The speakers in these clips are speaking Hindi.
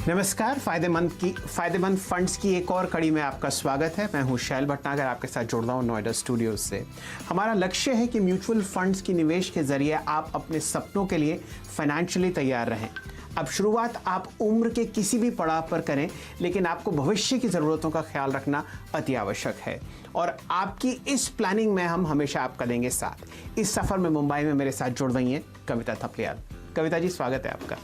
नमस्कार। फायदेमंद फंड्स की एक और कड़ी में आपका स्वागत है। मैं हूं शैल भटनागर, आपके साथ जुड़ रहा हूं नोएडा स्टूडियोज से। हमारा लक्ष्य है कि म्यूचुअल फंड्स की निवेश के जरिए आप अपने सपनों के लिए फाइनेंशियली तैयार रहें। अब शुरुआत आप उम्र के किसी भी पड़ाव पर करें, लेकिन आपको भविष्य की ज़रूरतों का ख्याल रखना अति आवश्यक है और आपकी इस प्लानिंग में हम हमेशा आपका देंगे साथ। इस सफ़र में मुंबई में मेरे साथ जुड़ रही हैं कविता थपलियाल। कविता जी, स्वागत है आपका।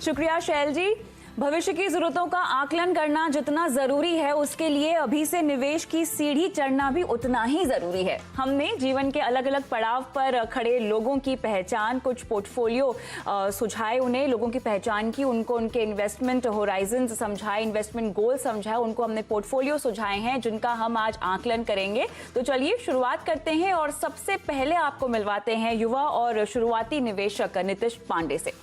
शुक्रिया शैल जी। भविष्य की जरूरतों का आकलन करना जितना जरूरी है, उसके लिए अभी से निवेश की सीढ़ी चढ़ना भी उतना ही जरूरी है। हमने जीवन के अलग अलग पड़ाव पर खड़े लोगों की पहचान, कुछ पोर्टफोलियो सुझाए, उन्हें लोगों की पहचान की, उनको उनके इन्वेस्टमेंट होराइजन समझाए, इन्वेस्टमेंट गोल समझाए, उनको हमने पोर्टफोलियो सुझाए हैं जिनका हम आज आकलन करेंगे। तो चलिए शुरुआत करते हैं और सबसे पहले आपको मिलवाते हैं युवा और शुरुआती निवेशक नीतीश पांडे से।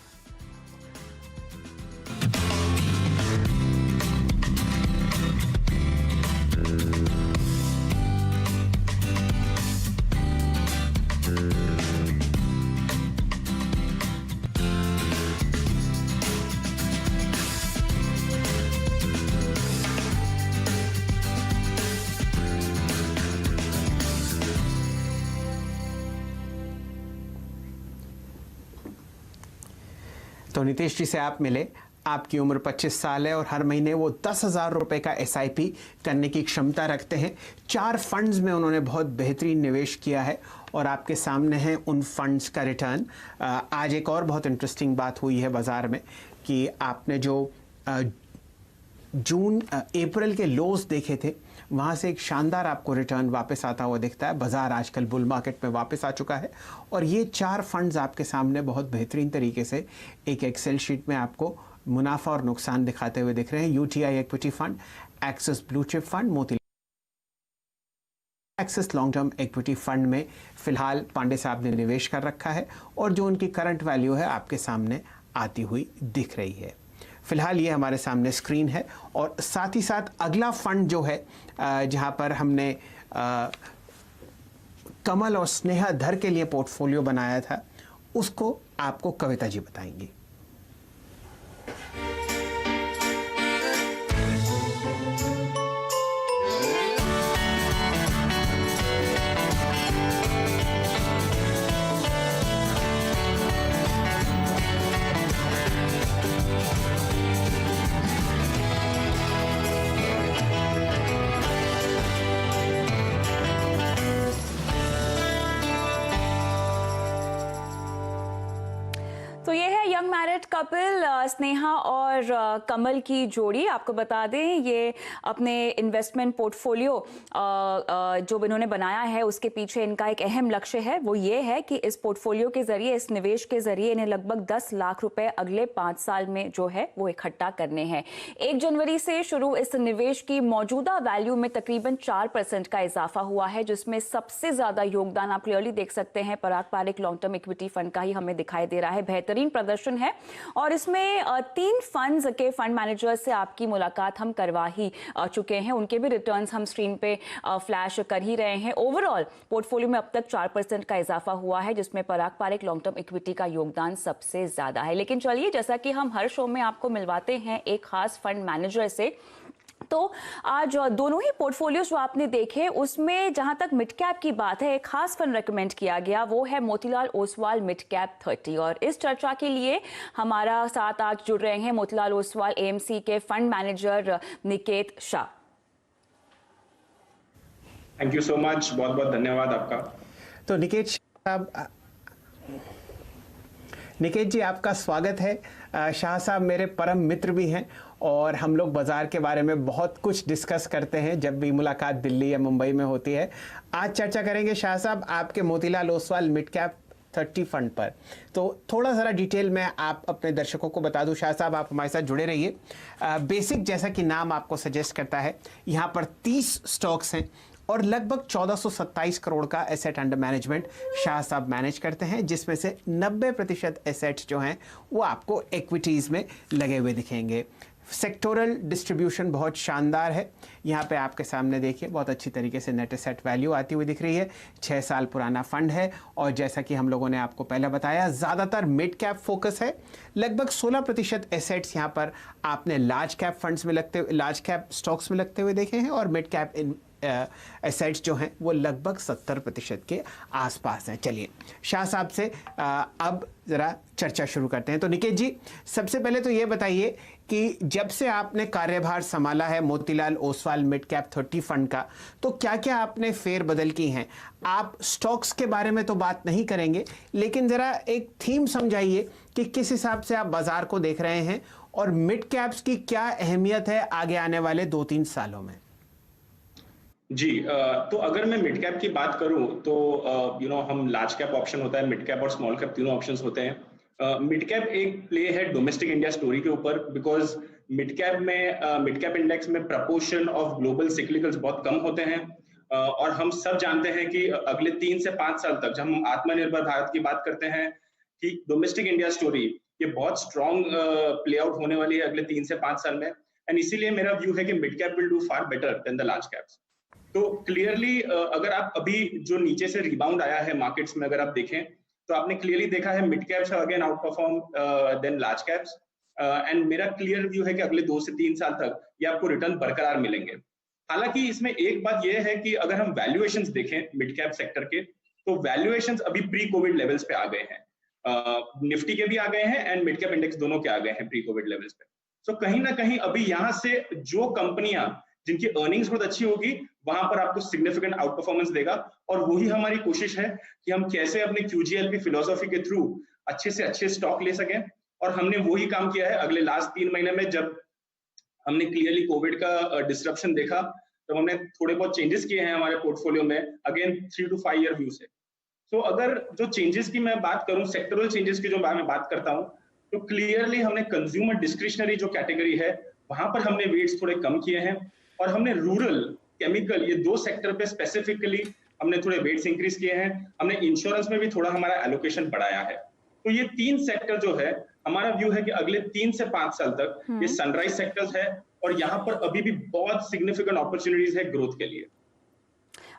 तो नीतीश जी से आप मिले, आपकी उम्र 25 साल है और हर महीने वो 10,000 रुपये का SIP करने की क्षमता रखते हैं। 4 फंड्स में उन्होंने बहुत बेहतरीन निवेश किया है और आपके सामने हैं उन फंड्स का रिटर्न। आज एक और बहुत इंटरेस्टिंग बात हुई है बाज़ार में कि आपने जो अप्रैल के लोस देखे थे, वहाँ से एक शानदार आपको रिटर्न वापस आता हुआ दिखता है। बाज़ार आजकल बुल मार्केट में वापस आ चुका है और ये 4 फंड्स आपके सामने बहुत बेहतरीन तरीके से एक एक्सेल शीट में आपको मुनाफा और नुकसान दिखाते हुए दिख रहे हैं। UTI equity fund, Axis blue chip fund, मोती Axis long term equity fund में फिलहाल पांडे साहब ने निवेश कर रखा है और जो उनकी करंट वैल्यू है आपके सामने आती हुई दिख रही है। फिलहाल ये हमारे सामने स्क्रीन है और साथ ही साथ अगला फंड जो है जहां पर हमने कमल और स्नेहा धर के लिए पोर्टफोलियो बनाया था, उसको आपको कविता जी बताएंगी। तो ये है यंग मैरिड कपल स्नेहा और कमल की जोड़ी। आपको बता दें, ये अपने इन्वेस्टमेंट पोर्टफोलियो जो इन्होंने बनाया है उसके पीछे इनका एक अहम लक्ष्य है। वो ये है कि इस पोर्टफोलियो के जरिए, इस निवेश के जरिए इन्हें लगभग 10 लाख रुपए अगले 5 साल में जो है वो इकट्ठा करने हैं। 1 जनवरी से शुरू इस निवेश की मौजूदा वैल्यू में तकरीबन 4% का इजाफा हुआ है, जिसमें सबसे ज्यादा योगदान आप क्लियरली देख सकते हैं Parag Parikh long term equity fund का ही हमें दिखाई दे रहा है। बेहतरीन प्रदर्शन है और इसमें 3 फंड्स के फंड मैनेजर से आपकी मुलाकात हम करवा ही चुके हैं। उनके भी रिटर्न्स हम स्क्रीन पे फ्लैश कर ही रहे हैं। ओवरऑल पोर्टफोलियो में अब तक 4% का इजाफा हुआ है, जिसमें पराग पारिक लॉन्ग टर्म इक्विटी का योगदान सबसे ज्यादा है। लेकिन चलिए, जैसा कि हम हर शो में आपको मिलवाते हैं एक खास फंड मैनेजर से, तो आज दोनों ही पोर्टफोलियोज जो आपने देखे उसमें जहां तक मिड कैप की बात है, एक खास फंड रेकमेंड किया गया, वो है मोतीलाल ओसवाल मिड कैप 30। और इस चर्चा के लिए हमारा साथ आज जुड़ रहे हैं मोतीलाल ओसवाल AMC के fund manager Niket Shah. Thank you so much, बहुत बहुत धन्यवाद आपका। तो निकेत जी, आपका स्वागत है। शाह साहब मेरे परम मित्र भी हैं और हम लोग बाज़ार के बारे में बहुत कुछ डिस्कस करते हैं जब भी मुलाकात दिल्ली या मुंबई में होती है। आज चर्चा करेंगे शाह साहब आपके Motilal Oswal mid cap 30 fund पर। तो थोड़ा ज़रा डिटेल में आप अपने दर्शकों को बता दूं। शाह साहब, आप हमारे साथ जुड़े रहिए। बेसिक, जैसा कि नाम आपको सजेस्ट करता है, यहाँ पर 30 स्टॉक्स हैं और लगभग 1427 करोड़ का एसेट अंडर मैनेजमेंट शाह साहब मैनेज करते हैं, जिसमें से 90% एसेट्स जो हैं वो आपको इक्विटीज़ में लगे हुए दिखेंगे। सेक्टोरल डिस्ट्रीब्यूशन बहुत शानदार है। यहाँ पे आपके सामने देखिए बहुत अच्छी तरीके से नेट एसेट वैल्यू आती हुई दिख रही है। 6 साल पुराना फंड है और जैसा कि हम लोगों ने आपको पहले बताया, ज़्यादातर मिड कैप फोकस है। लगभग 16% एसेट्स यहाँ पर आपने लार्ज कैप फंड्स में लार्ज कैप स्टॉक्स में लगते हुए देखे हैं और मिड कैप एसेट्स जो हैं वो लगभग 70% के आसपास हैं। चलिए शाह साहब से अब ज़रा चर्चा शुरू करते हैं। तो निकेत जी, सबसे पहले तो ये बताइए कि जब से आपने कार्यभार संभाला है Motilal Oswal mid cap 30 fund का, तो क्या क्या आपने फेर बदल की हैं? आप स्टॉक्स के बारे में तो बात नहीं करेंगे, लेकिन ज़रा एक थीम समझाइए कि किस हिसाब से आप बाजार को देख रहे हैं और मिड कैप्स की क्या अहमियत है आगे आने वाले 2-3 सालों में। जी, तो अगर मैं मिड कैप की बात करूं तो हम लार्ज कैप ऑप्शन होता है, मिड कैप और स्मॉल कैप तीनों ऑप्शंस होते हैं। मिड कैप एक प्ले है डोमेस्टिक इंडिया स्टोरी के ऊपर, बिकॉज मिड कैप इंडेक्स में प्रपोर्शन ऑफ ग्लोबल सिक्लिकल्स बहुत कम होते हैं। और हम सब जानते हैं कि अगले 3 से 5 साल तक जब हम आत्मनिर्भर भारत की बात करते हैं कि डोमेस्टिक इंडिया स्टोरी ये बहुत स्ट्रॉन्ग प्ले आउट होने वाली है अगले 3 से 5 साल में। एंड इसीलिए मेरा व्यू है कि mid cap will do far better than the large caps. तो क्लियरली अगर आप अभी जो नीचे से रिबाउंड आया है मार्केट्स में अगर आप देखें तो आपने क्लियरली देखा है mid caps again outperform than large caps. And मेरा क्लियर व्यू है कि अगले 2 से 3 साल तक ये आपको रिटर्न बरकरार मिलेंगे। हालांकि इसमें एक बात यह है कि अगर हम वैल्यूएशंस देखें मिड कैप सेक्टर के, तो वैल्यूएशंस अभी प्री कोविड लेवल्स पे आ गए हैं। निफ्टी के भी आ गए हैं एंड मिड कैप इंडेक्स दोनों के आ गए हैं प्री कोविड लेवल्स पे। सो कहीं ना कहीं अभी यहाँ से जो कंपनियां जिनकी अर्निंग्स बहुत अच्छी होगी वहां पर आपको सिग्निफिकेंट आउट परफॉर्मेंस देगा। और वही हमारी कोशिश है कि हम कैसे अपने QGLP फिलोसॉफी के थ्रू अच्छे से अच्छे स्टॉक ले सकें। और हमने वही काम किया है अगले लास्ट 3 महीने में। जब हमने क्लियरली कोविड का डिस्ट्रप्शन देखा तो हमने थोड़े बहुत चेंजेस किए हैं हमारे पोर्टफोलियो में, अगेन 3 to 5 ईयर व्यू से। तो अगर जो चेंजेस की मैं बात करूं, सेक्टरल चेंजेस की जो मैं बात करता हूं, तो क्लियरली हमने कंज्यूमर डिस्क्रिशनरी जो कैटेगरी है वहां पर हमने वेट्स थोड़े कम किए हैं और हमने रूरल, केमिकल, ये 2 सेक्टर पे स्पेसिफिकली हमने थोड़े वेट्स इंक्रीज किए हैं। हमने इंश्योरेंस में भी थोड़ा हमारा एलोकेशन बढ़ाया है। तो ये 3 सेक्टर जो है हमारा व्यू है कि अगले 3 से 5 साल तक ये सनराइज सेक्टर्स है और यहाँ पर अभी भी बहुत सिग्निफिकेंट अपॉर्चुनिटीज है ग्रोथ के लिए।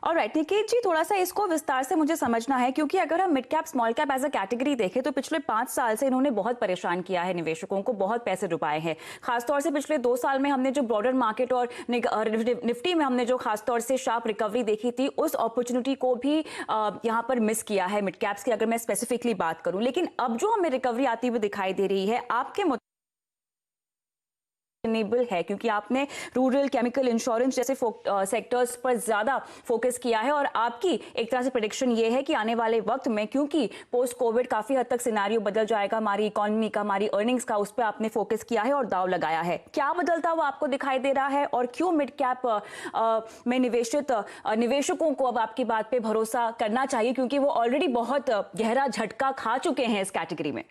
ऑलराइट निकेत जी, थोड़ा सा इसको विस्तार से मुझे समझना है, क्योंकि अगर हम mid cap small cap as a category देखें तो पिछले 5 साल से इन्होंने बहुत परेशान किया है, निवेशकों को बहुत पैसे डुबाए हैं। खासतौर से पिछले 2 साल में हमने जो ब्रॉडर मार्केट और निफ्टी में हमने जो खासतौर से शार्प रिकवरी देखी थी, उस अपॉर्चुनिटी को भी यहाँ पर मिस किया है मिड कैप्स की, अगर मैं स्पेसिफिकली बात करूँ। लेकिन अब जो हमें रिकवरी आती हुई दिखाई दे रही है, आपके है क्योंकि आपने रूरल, केमिकल, इंश्योरेंस जैसे सेक्टर्स पर ज्यादा फोकस किया है और आपकी एक तरह से प्रेडिक्शन ये है कि आने वाले वक्त में, क्योंकि पोस्ट कोविड काफी हद तक सिनेरियो बदल जाएगा हमारी इकोनॉमी का, हमारी अर्निंग्स का, उस पर आपने फोकस किया है और दाव लगाया है। क्या बदलता हुआ आपको दिखाई दे रहा है और क्यों मिड कैप में निवेशित निवेशकों को अब आपकी बात पे भरोसा करना चाहिए, क्योंकि वो ऑलरेडी बहुत गहरा झटका खा चुके हैं इस कैटेगरी में?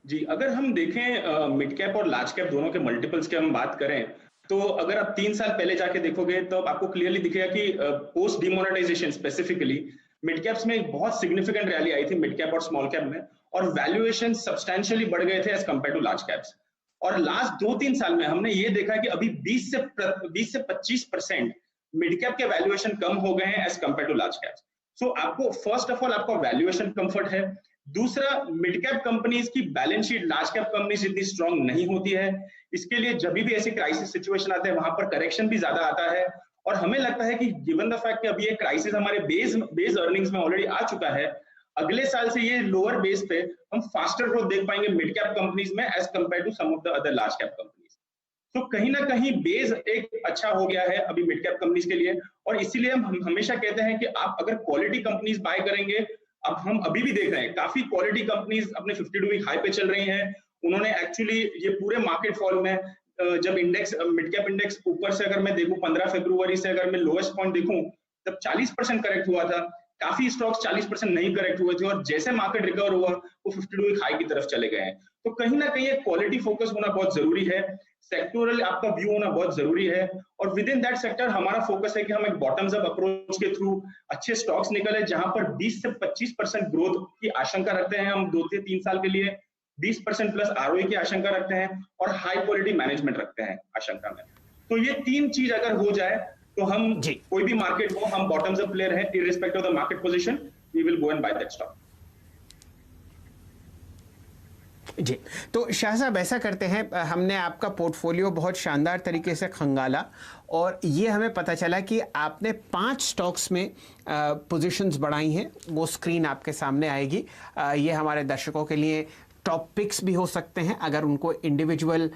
जी, अगर हम देखें मिड कैप और लार्ज कैप दोनों के मल्टीपल्स की हम बात करें, तो अगर आप 3 साल पहले जाके देखोगे तो आपको क्लियरली दिखेगा कि post demonetisation specifically mid caps में एक बहुत सिग्निफिकेंट रैली आई थी मिड कैप और स्मॉल कैप में, और वैल्यूएशन सब्सटैंशियली बढ़ गए थे as compare to large caps. और लास्ट 2-3 साल में हमने ये देखा कि अभी 20 से 25% मिड कैप के वैल्यूएशन कम हो गए हैं as compare to large caps. So आपको फर्स्ट ऑफ ऑल आपका वैल्यूएशन कंफर्ट है। दूसरा, मिड कैप कंपनीज की balance sheet large cap companies इतनी स्ट्रांग नहीं होती है। इसके लिए जब भी ऐसे क्राइसिस सिचुएशन आते हैं वहां पर करेक्शन भी ज्यादा आता है। और हमें लगता है कि गिवन द फैक्ट कि अभी ये क्राइसिस हमारे बेस अर्निंग्स में ऑलरेडी आ चुका है, अगले साल से ये लोअर बेस पे हम फास्टर ग्रोथ देख पाएंगे मिड कैप कंपनीज में as compare to some of the other large cap companies. तो कहीं ना कहीं बेस एक अच्छा हो गया है अभी मिड कैप कंपनीज के लिए। और इसीलिए हम हमेशा कहते हैं कि आप अगर क्वालिटी कंपनीज बाय करेंगे, अब हम अभी भी देख रहे हैं काफी क्वालिटी कंपनीज अपने 52 वीक हाई पे चल रही हैं। उन्होंने एक्चुअली ये पूरे मार्केट फॉल में जब इंडेक्स मिड कैप इंडेक्स ऊपर से अगर मैं देखूं 15 फरवरी से अगर मैं लोएस्ट पॉइंट देखूं तब 40% करेक्ट हुआ था, काफी स्टॉक्स 40% नहीं करेक्ट हुए थे और जैसे मार्केट रिकवर हुआ वो 52 वीक हाई की तरफ चले गए हैं। तो कहीं ना कहीं एक क्वालिटी फोकस होना बहुत जरूरी है, सेक्टोरल आपका व्यू होना बहुत जरूरी है, और विद इन दैट सेक्टर हमारा फोकस है कि हम एक बॉटम्स अप अप्रोच के थ्रू अच्छे स्टॉक्स निकले जहां पर 20 से 25% ग्रोथ की आशंका रखते हैं हम 2 से 3 साल के लिए, 20% प्लस आरओई की आशंका रखते हैं और हाई क्वालिटी मैनेजमेंट रखते हैं आशंका में। तो ये 3 चीज अगर हो जाए तो हम कोई भी मार्केट हो, हम बॉटम्स अप प्लेयर हैं, irrespective of the market position, we will go and buy that stock. जी, तो शाह साहब ऐसा करते हैं, हमने आपका पोर्टफोलियो बहुत शानदार तरीके से खंगाला और ये हमें पता चला कि आपने 5 स्टॉक्स में पोजीशंस बढ़ाई हैं। वो स्क्रीन आपके सामने आएगी। ये हमारे दर्शकों के लिए टॉप पिक्स भी हो सकते हैं अगर उनको इंडिविजुअल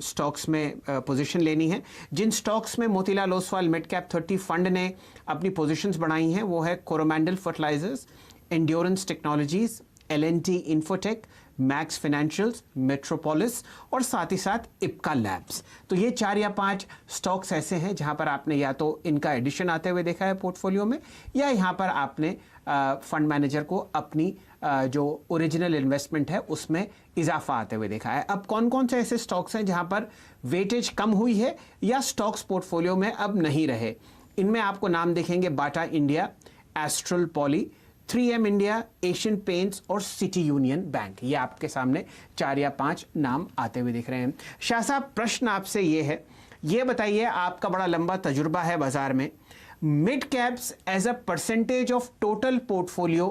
स्टॉक्स में पोजीशन लेनी है। जिन स्टॉक्स में Motilal Oswal mid cap 30 fund ने अपनी पोजीशंस बढ़ाई हैं वो है कोरोमंडल फर्टिलाइजर्स, एंड्योरेंस टेक्नोलॉजीज, L&T इन्फोटेक, मैक्स फाइनेंशियल्स, मेट्रोपोलिस और साथ ही साथ इप्का लैब्स। तो ये 4 या 5 स्टॉक्स ऐसे हैं जहां पर आपने या तो इनका एडिशन आते हुए देखा है पोर्टफोलियो में, या यहां पर आपने फंड मैनेजर को अपनी जो ओरिजिनल इन्वेस्टमेंट है उसमें इजाफा आते हुए देखा है। अब कौन कौन से ऐसे स्टॉक्स हैं जहां पर वेटेज कम हुई है या स्टॉक्स पोर्टफोलियो में अब नहीं रहे? इनमें आपको नाम देखेंगे Bata India, astral poly, 3M India, Asian paints और सिटी यूनियन बैंक। ये आपके सामने 4 या 5 नाम आते हुए दिख रहे हैं। शाह साहब, प्रश्न आपसे ये है, ये बताइए, आपका बड़ा लंबा तजुर्बा है बाजार में, mid caps as a percentage of total portfolio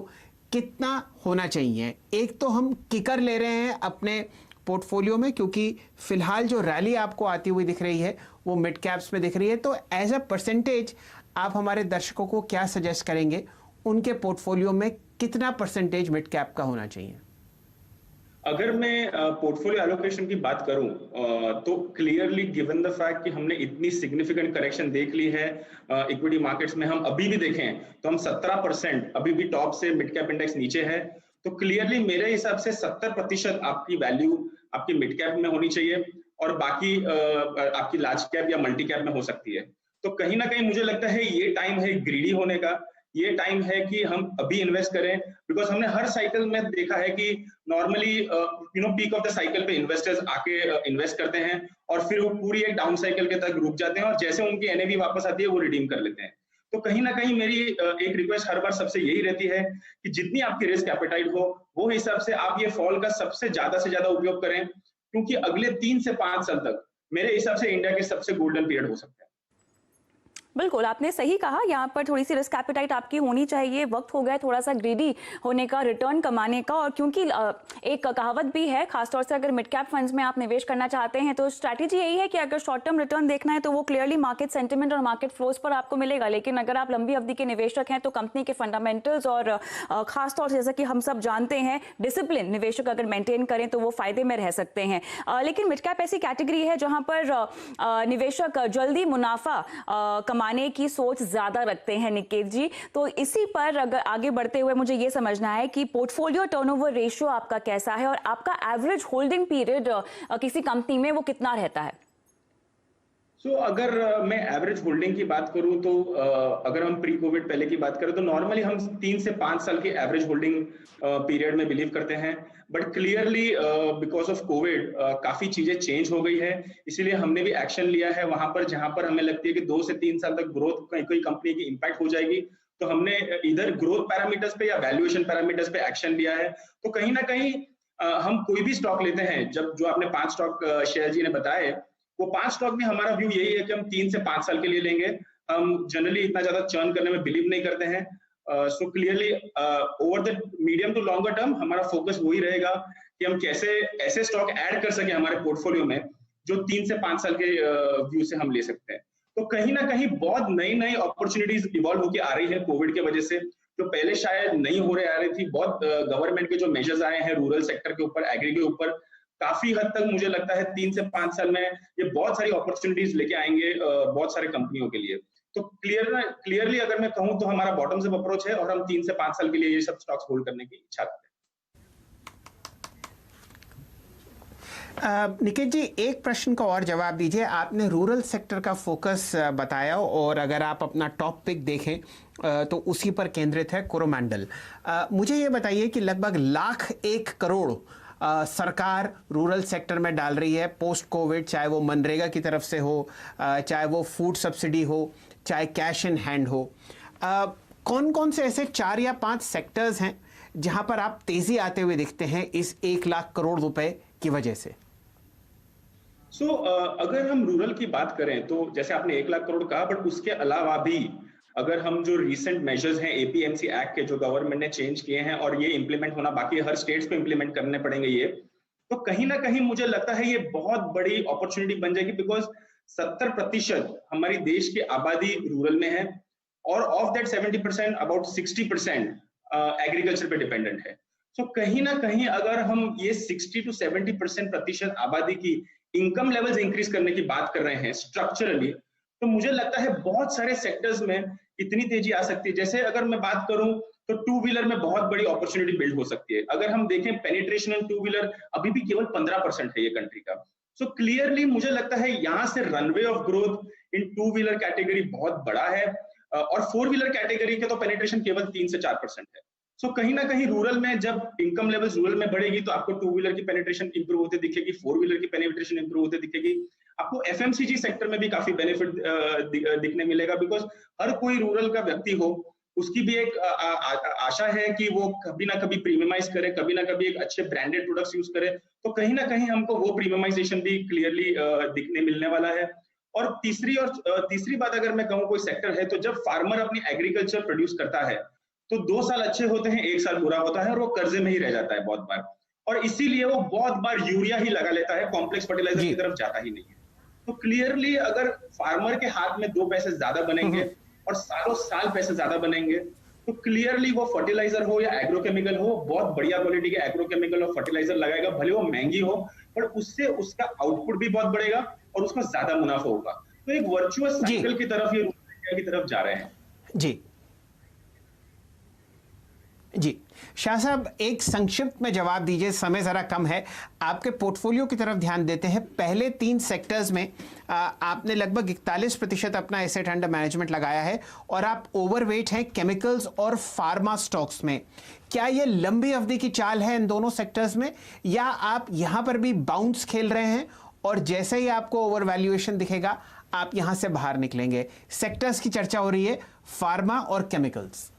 कितना होना चाहिए? एक तो हम किकर ले रहे हैं अपने पोर्टफोलियो में क्योंकि फिलहाल जो रैली आपको आती हुई दिख रही है वो मिड कैप्स में दिख रही है, तो एज अ परसेंटेज आप हमारे दर्शकों को क्या सजेस्ट करेंगे, उनके पोर्टफोलियो में कितना परसेंटेज मिड कैप का होना चाहिए? अगर मैं पोर्टफोलियो एलोकेशन की बात करूं तो क्लियरली गिवन द फैक्ट कि हमने इतनी सिग्निफिकेंट करेक्शन देख ली है इक्विटी मार्केट्स में, हम अभी भी देखें तो हम 17% अभी भी टॉप से मिड कैप इंडेक्स नीचे है। तो क्लियरली मेरे हिसाब से 70% आपकी वैल्यू आपकी मिड कैप में होनी चाहिए और बाकी आपकी लार्ज कैप या मल्टी कैप में हो सकती है। तो कहीं ना कहीं मुझे लगता है ये टाइम है ग्रीडी होने का, ये टाइम है कि हम अभी इन्वेस्ट करें, बिकॉज हमने हर साइकिल में देखा है कि normally peak of the cycle पे इन्वेस्टर्स आके इन्वेस्ट करते हैं और फिर वो पूरी एक डाउन साइकिल के तक रुक जाते हैं और जैसे उनकी एनएवी वापस आती है वो रिडीम कर लेते हैं। तो कहीं ना कहीं मेरी एक रिक्वेस्ट हर बार सबसे यही रहती है कि जितनी आपकी रिस्क एपेटाइट हो वो हिसाब से आप ये फॉल का सबसे ज्यादा उपयोग करें, क्योंकि अगले 3 से 5 साल तक मेरे हिसाब से इंडिया के सबसे गोल्डन पीरियड हो सकता है। बिल्कुल, आपने सही कहा, यहाँ पर थोड़ी सी रिस्क एपेटाइट आपकी होनी चाहिए। वक्त हो गया है थोड़ा सा ग्रीडी होने का, रिटर्न कमाने का, और क्योंकि एक कहावत भी है, खासतौर से अगर मिड कैप फंड्स में आप निवेश करना चाहते हैं तो स्ट्रैटेजी यही है कि अगर शॉर्ट टर्म रिटर्न देखना है तो वो क्लियरली मार्केट सेंटिमेंट और मार्केट फ्लोज पर आपको मिलेगा, लेकिन अगर आप लंबी अवधि के निवेशक हैं तो कंपनी के फंडामेंटल्स और खासतौर से जैसा कि हम सब जानते हैं डिसिप्लिन निवेशक अगर मेंटेन करें तो वो फायदे में रह सकते हैं। लेकिन मिड कैप ऐसी कैटेगरी है जहां पर निवेशक जल्दी मुनाफा कमाने की सोच ज्यादा रखते हैं निकेत जी। तो इसी पर अगर आगे बढ़ते हुए मुझे ये समझना है कि पोर्टफोलियो टर्नओवर रेशियो आपका कैसा है और आपका एवरेज होल्डिंग पीरियड किसी कंपनी में वो कितना रहता है? अगर मैं एवरेज होल्डिंग की बात करूं तो अगर हम प्री कोविड पहले की बात करें तो नॉर्मली हम 3 से 5 साल की एवरेज होल्डिंग पीरियड में बिलीव करते हैं, but clearly because of Covid काफी चीजें चेंज हो गई है, इसीलिए हमने भी एक्शन लिया है वहां पर जहां पर हमें लगती है कि 2 से 3 साल तक ग्रोथ कोई कंपनी की इंपैक्ट हो जाएगी, तो हमने इधर ग्रोथ पैरामीटर्स पे या वैल्यूएशन पैरामीटर्स पे एक्शन लिया है। तो कहीं ना कहीं हम कोई भी स्टॉक लेते हैं, जब जो आपने 5 स्टॉक शेयर जी ने बताए, वो 5 स्टॉक में हमारा व्यू यही है कि हम 3 से 5 साल के लिए लेंगे। हम जनरली इतना ज्यादा चर्न करने में बिलीव नहीं करते हैं। So clearly over the medium to longer term हमारा फोकस वही रहेगा कि हम कैसे ऐसे स्टॉक ऐड कर सके हमारे पोर्टफोलियो में जो 3 से 5 साल के व्यू से हम ले सकते हैं। तो कहीं ना कहीं बहुत नई अपॉर्चुनिटीज इवॉल्व होकर आ रही है कोविड के वजह से, जो पहले शायद नहीं हो रही थी। बहुत गवर्नमेंट के जो मेजर्स आए हैं रूरल सेक्टर के ऊपर, एग्री के ऊपर, काफी हद तक मुझे लगता है 3 से 5 साल में ये बहुत सारी अपॉर्चुनिटीज लेके आएंगे बहुत सारे कंपनियों के लिए। तो क्लियरली अगर मैं कहूं तो हमारा बॉटम्स अप अप्रोच है और हम 3 से 5 साल के लिए ये सब स्टॉक्स होल्ड करने की इच्छा रखते हैं। निकेत जी, एक प्रश्न का और जवाब दीजिए। आपने रूरल सेक्टर का फोकस बताया और अगर आप अपना टॉप पिक देखें तो उसी पर केंद्रित है कोरोमंडल। मुझे ये बताइए कि लगभग 1,01,00,000 सरकार रूरल सेक्टर में डाल रही है पोस्ट कोविड, चाहे वो मनरेगा की तरफ से हो, चाहे वो फूड सब्सिडी हो, चाहे कैश इन हैंड हो। कौन कौन से ऐसे 4 या 5 सेक्टर्स हैं जहां पर आप तेजी आते हुए दिखते हैं इस 1,00,000 करोड़ रुपए की वजह से? अगर हम रूरल की बात करें तो जैसे आपने 1,00,000 करोड़ कहा, बट उसके अलावा भी अगर हम जो रीसेंट मेजर्स हैं एपीएमसी एक्ट के जो गवर्नमेंट ने चेंज किए हैं और ये इंप्लीमेंट होना बाकी, हर स्टेट्स को इंप्लीमेंट करने पड़ेंगे ये, तो कहीं ना कहीं मुझे लगता है ये बहुत बड़ी अपॉर्चुनिटी बन जाएगी, बिकॉज 70% हमारी देश की आबादी रूरल में है और ऑफ दैट 70% अबाउट 60% एग्रीकल्चर पे डिपेंडेंट है। सो कहीं ना कहीं अगर हम ये 60 to 70% प्रतिशत आबादी की इनकम लेवल्स इंक्रीज करने की बात कर रहे हैं स्ट्रक्चरली, तो मुझे लगता है बहुत सारे सेक्टर्स में इतनी तेजी आ सकती है। जैसे अगर मैं बात करूं तो टू व्हीलर में बहुत बड़ी अपॉर्चुनिटी बिल्ड हो सकती है। अगर हम देखें पेनिट्रेशन इन टू व्हीलर अभी भी केवल 15% है ये कंट्री का। सो क्लियरली मुझे लगता है यहाँ से runway of growth in two wheeler category बहुत बड़ा है और फोर व्हीलर कैटेगरी के तो पेनिट्रेशन केवल 3 से 4% है। सो कहीं ना कहीं रूरल में जब इनकम लेवल रूरल में बढ़ेगी तो आपको टू व्हीलर की पेनिट्रेशन इंप्रूव होते दिखेगी, फोर व्हीलर की पेनिट्रेशन इंप्रूव होते दिखेगी। आपको एफएमसीजी सेक्टर में भी काफी बेनिफिट दिखने मिलेगा, बिकॉज हर कोई रूरल का व्यक्ति हो उसकी भी एक आशा है कि वो कभी ना कभी प्रीमियमाइज करे, कभी ना कभी एक अच्छे ब्रांडेड प्रोडक्ट्स यूज करे। तो कहीं ना कहीं हमको वो प्रीमियमाइजेशन भी क्लियरली दिखने मिलने वाला है। और तीसरी बात अगर मैं कहूँ कोई सेक्टर है तो जब फार्मर अपनी एग्रीकल्चर प्रोड्यूस करता है तो 2 साल अच्छे होते हैं, 1 साल बुरा होता है और वो कर्जे में ही रह जाता है बहुत बार, और इसीलिए वो बहुत बार यूरिया ही लगा लेता है, कॉम्प्लेक्स फर्टिलाइजर की तरफ जाता ही नहीं है। तो क्लियरली अगर फार्मर के हाथ में 2 पैसे ज्यादा बनेंगे और सालों साल पैसे ज्यादा बनेंगे तो क्लियरली वो फर्टिलाइजर हो या एग्रोकेमिकल हो, बहुत बढ़िया क्वालिटी के एग्रोकेमिकल और फर्टिलाइजर लगाएगा, भले वो महंगी हो, पर उससे उसका आउटपुट भी बहुत बढ़ेगा और उसको ज्यादा मुनाफा होगा। तो एक वर्चुअस साइकिल की तरफ ये की तरफ जा रहे हैं। जी शाह साहब, एक संक्षिप्त में जवाब दीजिए, समय ज़रा कम है। आपके पोर्टफोलियो की तरफ ध्यान देते हैं। पहले 3 सेक्टर्स में आपने लगभग 41% अपना एसेट अंडर मैनेजमेंट लगाया है और आप ओवरवेट हैं केमिकल्स और फार्मा स्टॉक्स में। क्या ये लंबी अवधि की चाल है इन दोनों सेक्टर्स में, या आप यहाँ पर भी बाउंस खेल रहे हैं और जैसे ही आपको ओवर वैल्यूएशन दिखेगा आप यहाँ से बाहर निकलेंगे? सेक्टर्स की चर्चा हो रही है, फार्मा और केमिकल्स।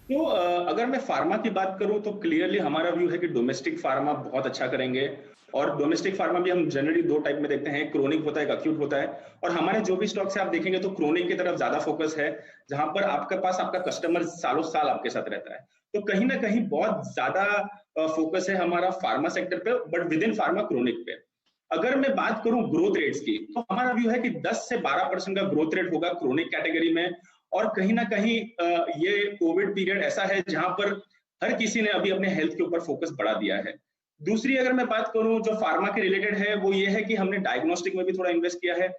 तो अगर मैं फार्मा की बात करूं तो क्लियरली हमारा व्यू है कि डोमेस्टिक फार्मा बहुत अच्छा करेंगे। और डोमेस्टिक फार्मा भी हम जनरली 2 टाइप में देखते हैं, एक क्रोनिक होता है, एक अक्यूट होता है। और हमारे जो भी स्टॉक्स है आप देखेंगे तो क्रोनिक की तरफ ज्यादा फोकस है, जहां पर आपके पास आपका कस्टमर सालों साल आपके साथ रहता है। तो कहीं ना कहीं बहुत ज्यादा फोकस है हमारा फार्मा सेक्टर पे, but with in pharma chronic पे। अगर मैं बात करूं ग्रोथ रेट्स की तो हमारा व्यू है कि 10 से 12% का ग्रोथ रेट होगा क्रोनिक कैटेगरी में। और कहीं ना कहीं ये कोविड पीरियड ऐसा है जहां पर हर किसी ने अभी अपने हेल्थ के ऊपर फोकस बढ़ा दिया है। दूसरी अगर मैं बात करूं जो फार्मा के रिलेटेड है वो ये है कि हमने डायग्नोस्टिक में भी थोड़ा इन्वेस्ट किया है।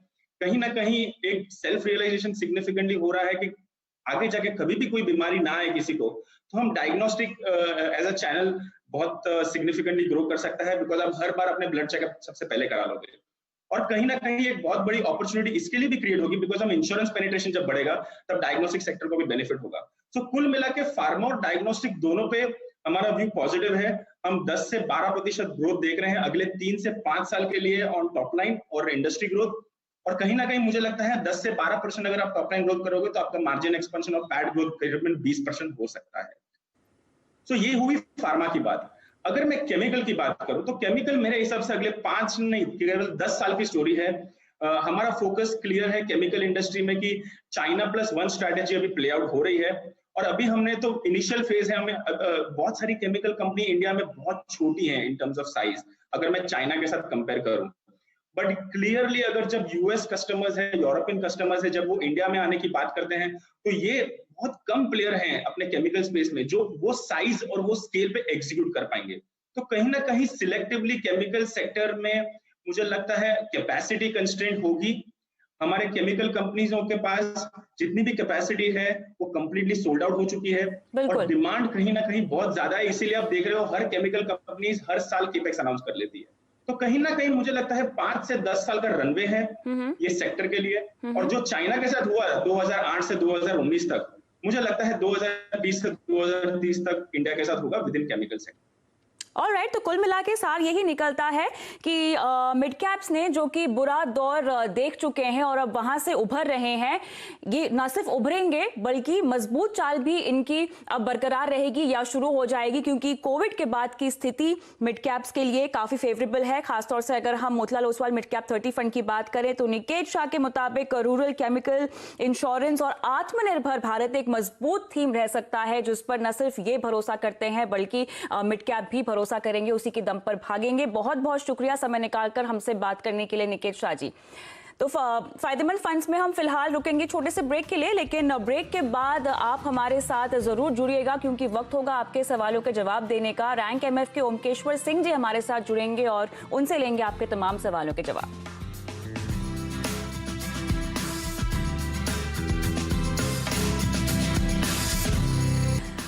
कहीं ना कहीं एक सेल्फ रियलाइजेशन सिग्निफिकेंटली हो रहा है कि आगे जाके कभी भी कोई बीमारी ना आए किसी को, तो हम डायग्नोस्टिक एज अ चैनल बहुत सिग्निफिकेंटली ग्रो कर सकता है, बिकॉज आप हर बार अपने ब्लड चेकअप सबसे पहले करा लोगे। और कहीं ना कहीं एक बहुत बड़ी अपॉर्चुनिटी इसके लिए भी क्रिएट होगी, बिकॉज हम इंश्योरेंस पेनिट्रेशन जब बढ़ेगा तब डायग्नोस्टिक सेक्टर को भी बेनिफिट होगा। सो कुल मिला के फार्मा और डायग्नोस्टिक दोनों पे हमारा व्यू पॉजिटिव है। हम 10 से 12% ग्रोथ देख रहे हैं अगले 3 से 5 साल के लिए ऑन टॉप लाइन और इंडस्ट्री ग्रोथ। और कहीं ना कहीं मुझे लगता है 10 से 12% अगर आप टॉप लाइन ग्रोथ करोगे तो आपका मार्जिन एक्सपेंशन और पैट ग्रोथ करीबन 20% हो सकता है। सो ये हुई फार्मा की बात। अगर मैं केमिकल की बात करूं तो केमिकल मेरे हिसाब से अगले 5 नहीं केवल 10 साल की स्टोरी है। हमारा फोकस क्लियर है केमिकल इंडस्ट्री में कि चाइना प्लस वन स्ट्रैटेजी अभी प्ले आउट हो रही है। और अभी हमने तो इनिशियल फेज है, हमें बहुत सारी केमिकल कंपनी इंडिया में बहुत छोटी है इन टर्म्स ऑफ साइज अगर मैं चाइना के साथ कंपेयर करूं। बट क्लियरली अगर जब यूएस कस्टमर्स है, यूरोपियन कस्टमर्स है, जब वो इंडिया में आने की बात करते हैं तो ये बहुत कम प्लेयर हैं अपने केमिकल स्पेस में जो वो साइज और वो स्केल पे एग्जीक्यूट कर पाएंगे। तो कहीं ना कहीं सिलेक्टिवली केमिकल सेक्टर में मुझे लगता है कैपेसिटी कंस्ट्रेंट होगी। हमारे केमिकल कंपनीजों के पास जितनी भी कैपेसिटी है वो कंप्लीटली सोल्ड आउट हो चुकी है और डिमांड कहीं ना कहीं बहुत ज्यादा है। इसीलिए आप देख रहे हो हर केमिकल कंपनीज हर साल केपेक्स अनाउंस कर लेती है। तो कहीं ना कहीं मुझे लगता है 5 से 10 साल का रनवे है ये सेक्टर के लिए। और जो चाइना के साथ हुआ 2008 से 2019 तक, मुझे लगता है 2020 से 2030 तक इंडिया के साथ होगा with in chemical sector. Alright, तो कुल मिला के सार यही निकलता है कि मिड कैप्स ने जो कि बुरा दौर देख चुके हैं और अब वहां से उभर रहे हैं, ये न सिर्फ उभरेंगे बल्कि मजबूत चाल भी इनकी अब बरकरार रहेगी या शुरू हो जाएगी, क्योंकि कोविड के बाद की स्थिति मिड कैप्स के लिए काफी फेवरेबल है। खासतौर से अगर हम Motilal Oswal mid cap 30 fund की बात करें तो निकेत शाह के मुताबिक रूरल, केमिकल, इंश्योरेंस और आत्मनिर्भर भारत एक मजबूत थीम रह सकता है, जिस पर न सिर्फ ये भरोसा करते हैं बल्कि मिड कैप भी भरोसा करेंगे, उसी के दम पर भागेंगे। बहुत बहुत शुक्रिया समय निकालकर हमसे बात करने के लिए निकेत शाह जी। तो फायदेमंद फंड्स में हम फिलहाल रुकेंगे छोटे से ब्रेक के लिए, लेकिन ब्रेक के बाद आप हमारे साथ जरूर जुड़िएगा क्योंकि वक्त होगा आपके सवालों के जवाब देने का। रैंक एमएफ के ओमकेश्वर सिंह जी हमारे साथ जुड़ेंगे और उनसे लेंगे आपके तमाम सवालों के जवाब।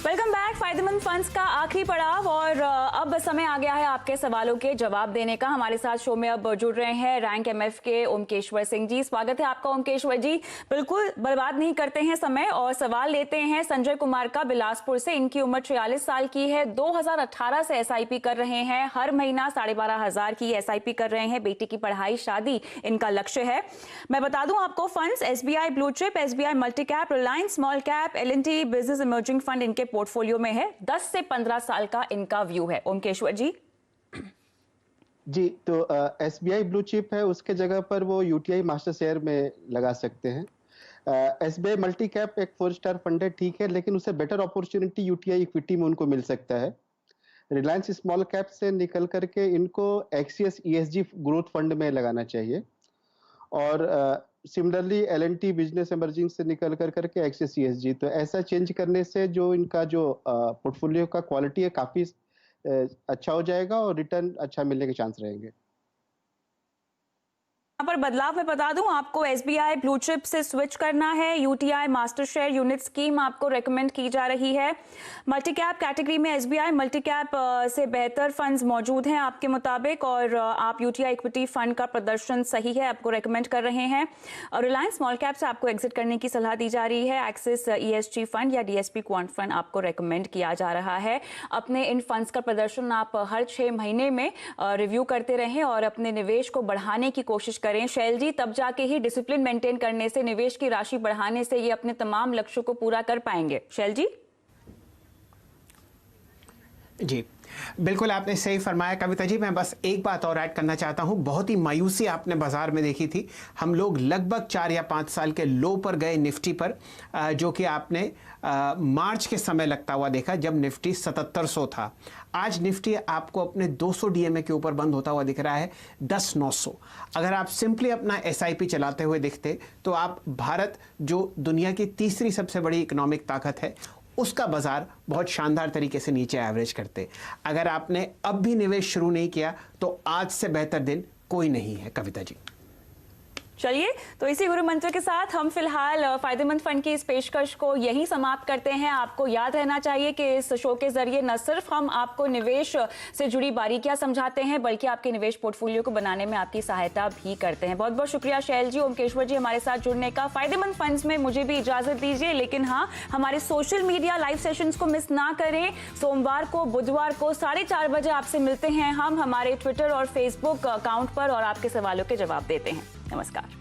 Welcome back. फायदेमंद फंड्स का आखिरी पड़ाव और अब समय आ गया है आपके सवालों के जवाब देने का। हमारे साथ शो में अब जुड़ रहे हैं रैंक एमएफ के ओमकेश्वर सिंह जी। स्वागत है आपका ओमकेश्वर जी। बिल्कुल बर्बाद नहीं करते हैं समय और सवाल लेते हैं संजय कुमार का बिलासपुर से। इनकी उम्र 46 साल की है, 2018 से एसआईपी कर रहे हैं, हर महीना 12,500 की एसआईपी कर रहे हैं। बेटी की पढ़ाई, शादी इनका लक्ष्य है। मैं बता दूं आपको funds SBI blue chip, SBI multi cap, Reliance small cap, L&T business emerging fund इनके पोर्टफोलियो में है। 10 से 15 साल का इनका व्यू है। ओमकेश्वर जी जी, तो एसबीआई ब्लू चिप है, उसके जगह पर वो यूटीआई मास्टर शेयर में लगा सकते हैं। एसबीआई मल्टी कैप एक 4 स्टार फंड है, ठीक है, लेकिन उससे बेटर अपॉर्चुनिटी यूटीआई इक्विटी में उनको मिल सकता है। रिलायंस स्मॉल कैप से निकल करके इनको एक्सियस ईएसजी ग्रोथ फंड में लगाना चाहिए और सिमिलरली एल&टी बिजनेस इमर्जिंग से निकल करके एक्सिस ईएसजी। तो ऐसा चेंज करने से जो इनका जो पोर्टफोलियो का क्वालिटी है काफी अच्छा हो जाएगा और रिटर्न अच्छा मिलने के चांस रहेंगे। यहाँ पर बदलाव मैं बता दूं आपको, एसबीआई ब्लू चिप से स्विच करना है। UTI master share unit scheme आपको रेकमेंड की जा रही है। मल्टी कैप कैटेगरी में एसबीआई मल्टी कैप से बेहतर फंड्स मौजूद हैं आपके मुताबिक और आप यूटीआई इक्विटी फंड का प्रदर्शन सही है, आपको रेकमेंड कर रहे हैं। रिलायंस स्मॉल कैप से आपको एग्जिट करने की सलाह दी जा रही है। एक्सिस ईएसजी फंड या डीएसपी क्वांट फंड आपको रेकमेंड किया जा रहा है। अपने इन फंड्स का प्रदर्शन आप हर 6 महीने में रिव्यू करते रहें और अपने निवेश को बढ़ाने की कोशिश करें शैल जी, तब जाके ही डिसिप्लिन मेंटेन करने से, निवेश की राशि बढ़ाने से ये अपने तमाम लक्ष्यों को पूरा कर पाएंगे। शैल जी जी बिल्कुल आपने सही फरमाया। कविता जी मैं बस एक बात और ऐड करना चाहता हूं। बहुत ही मायूसी आपने बाजार में देखी थी। हम लोग लगभग 4 या 5 साल के लो पर गए निफ्टी पर, जो कि आपने मार्च के समय लगता हुआ देखा जब निफ्टी 7700 था। आज निफ्टी आपको अपने 200 डीएमए के ऊपर बंद होता हुआ दिख रहा है 10,900। अगर आप सिंपली अपना एसआईपी चलाते हुए दिखते तो आप भारत जो दुनिया की तीसरी सबसे बड़ी इकोनॉमिक ताकत है उसका बाजार बहुत शानदार तरीके से नीचे एवरेज करते। अगर आपने अब भी निवेश शुरू नहीं किया तो आज से बेहतर दिन कोई नहीं है। कविता जी चलिए, तो इसी गुरु मंत्र के साथ हम फिलहाल फायदेमंद फंड की इस पेशकश को यहीं समाप्त करते हैं। आपको याद रहना चाहिए कि इस शो के जरिए न सिर्फ हम आपको निवेश से जुड़ी बारीकियां समझाते हैं बल्कि आपके निवेश पोर्टफोलियो को बनाने में आपकी सहायता भी करते हैं। बहुत बहुत शुक्रिया शैल जी, ओमकेश्वर जी हमारे साथ जुड़ने का। फायदेमंद फंड्स में मुझे भी इजाजत दीजिए, लेकिन हाँ, हमारे सोशल मीडिया लाइव सेशंस को मिस ना करें। सोमवार को, बुधवार को 4:30 बजे आपसे मिलते हैं हम हमारे ट्विटर और फेसबुक अकाउंट पर और आपके सवालों के जवाब देते हैं। नमस्कार।